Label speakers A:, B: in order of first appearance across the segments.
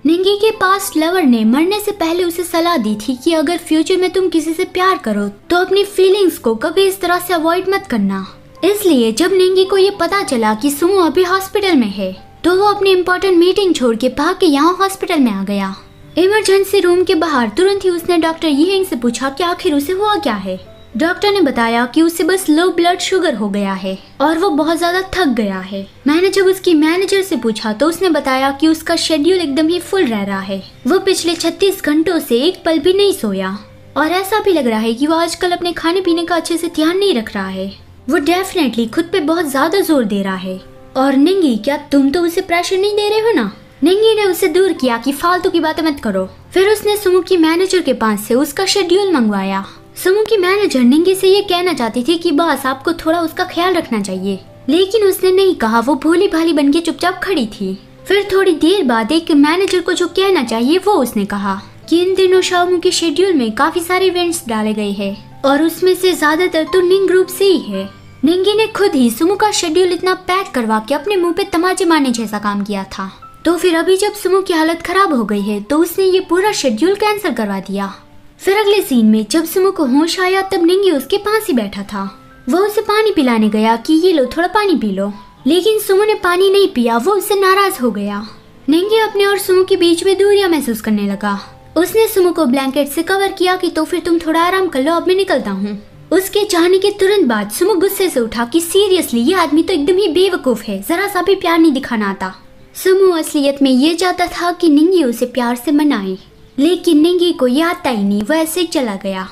A: निंगी के past lover ने मरने से पहले उसे सलाह दी थी कि अगर फ्यूचर में तुम किसी से प्यार करो तो अपनी फीलिंग्स को कभी इस तरह से अवॉइड मत करना। इसलिए जब निंगी को ये पता चला कि सुमो अभी हॉस्पिटल में है तो वो अपनी इम्पोर्टेंट मीटिंग छोड़ के भाग के यहाँ हॉस्पिटल में आ गया। इमरजेंसी रूम के बाहर तुरंत ही उसने डॉक्टर यिंग से पूछा कि आखिर उसे हुआ क्या है। डॉक्टर ने बताया कि उसे बस लो ब्लड शुगर हो गया है और वो बहुत ज्यादा थक गया है। मैंने जब उसकी मैनेजर से पूछा तो उसने बताया कि उसका शेड्यूल एकदम ही फुल रह रहा है। वो पिछले 36 घंटों से एक पल भी नहीं सोया और ऐसा भी लग रहा है कि वो आजकल अपने खाने पीने का अच्छे से ध्यान नहीं रख रहा है। वो डेफिनेटली खुद पे बहुत ज्यादा जोर दे रहा है। और निंगी, क्या तुम तो उसे प्रेशर नहीं दे रहे हो ना? निंगी ने उसे दूर किया कि फालतू की बातें मत करो। फिर उसने सुमो की मैनेजर के पास से उसका शेड्यूल मंगवाया। सुमो की मैनेजर निंगी से ये कहना चाहती थी कि बॉस आपको थोड़ा उसका ख्याल रखना चाहिए, लेकिन उसने नहीं कहा। वो भोली भाली बन के चुपचाप खड़ी थी। फिर थोड़ी देर बाद एक मैनेजर को जो कहना चाहिए वो उसने कहा कि इन दिनों शाओमू के शेड्यूल में काफी सारे इवेंट्स डाले गए हैं और उसमें से ज्यादातर तो निंग ग्रुप से ही है। निंगी ने खुद ही सुमो का शेड्यूल इतना पैक करवा के अपने मुंह पे तमाचे मारने जैसा काम किया था। तो फिर अभी जब सुमो की हालत खराब हो गई है तो उसने ये पूरा शेड्यूल कैंसिल करवा दिया। फिर अगले सीन में जब सुमो को होश आया तब निंगी उसके पास ही बैठा था। वो उसे पानी पिलाने गया कि ये लो थोड़ा पानी पी लो, लेकिन सुमो ने पानी नहीं पिया। वो उससे नाराज हो गया। निंगी अपने और सुमो के बीच में दूरियां महसूस करने लगा। उसने सुमो को ब्लैंकेट से कवर किया कि तो फिर तुम थोड़ा आराम कर लो, अब मैं निकलता हूँ। उसके जाने के तुरंत बाद सुमो गुस्से से उठा कि सीरियसली ये आदमी तो एकदम ही बेवकूफ है, जरा सा भी प्यार नहीं दिखाना आता। सुमो असलियत में ये चाहता था कि निंगी उसे प्यार से मनाए, लेकिन निंगी को ये आता ही नहीं, वो ऐसे ही चला गया।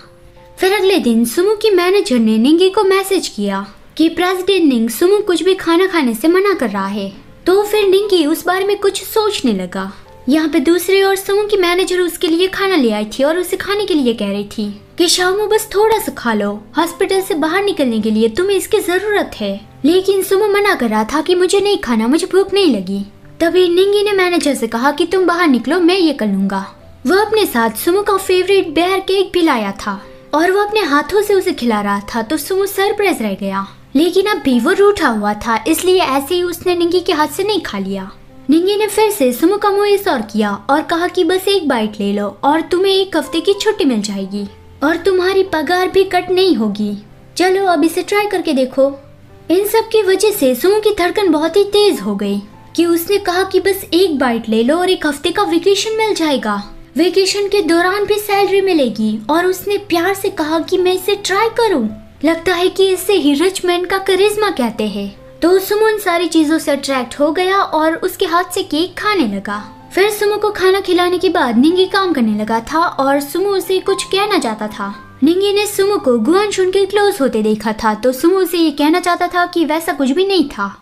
A: फिर अगले दिन सुमो की मैनेजर ने निंगी को मैसेज किया कि प्रेसिडेंट निंग सुमो कुछ भी खाना खाने से मना कर रहा है। तो फिर निंगी उस बारे में कुछ सोचने लगा। यहाँ पे दूसरी ओर सुमो की मैनेजर उसके लिए खाना ले आई थी और उसे खाने के लिए कह रही थी कि शाओमू बस थोड़ा सा खा लो, हॉस्पिटल से बाहर निकलने के लिए तुम्हें इसकी जरूरत है। लेकिन सुमो मना कर रहा था कि मुझे नहीं खाना, मुझे भूख नहीं लगी। तभी निंगी ने मैनेजर से कहा कि तुम बाहर निकलो, मैं ये कर लूंगा। वो अपने साथ सुमो का फेवरेट बेयर केक भी लाया था और वो अपने हाथों से उसे खिला रहा था। तो सुमो सरप्राइज रह गया, लेकिन अब भी वो रूठा हुआ था, इसलिए ऐसे ही उसने निंगी के हाथ से नहीं खा लिया। निंगी ने फिर से सुमो का मुंह इस और किया और कहा कि बस एक बाइट ले लो और तुम्हें 1 हफ्ते की छुट्टी मिल जाएगी और तुम्हारी पगार भी कट नहीं होगी। चलो अब इसे ट्राई करके देखो। इन सब की वजह से सुमो की धड़कन बहुत ही तेज हो गई कि उसने कहा कि बस एक बाइट ले लो और 1 हफ्ते का वेकेशन मिल जाएगा। वेकेशन के दौरान भी सैलरी मिलेगी। और उसने प्यार से कहा कि मैं इसे ट्राई करूं। लगता है कि इसे ही रिच मैन का करिश्मा कहते हैं। तो सुमो इन सारी चीजों से अट्रैक्ट हो गया और उसके हाथ से केक खाने लगा। फिर सुमो को खाना खिलाने के बाद निंगी काम करने लगा था और सुमो उसे कुछ कहना चाहता था। निंगी ने सुमो को गुआनशुन के क्लोज होते देखा था, तो सुमो उसे ये कहना चाहता था कि वैसा कुछ भी नहीं था।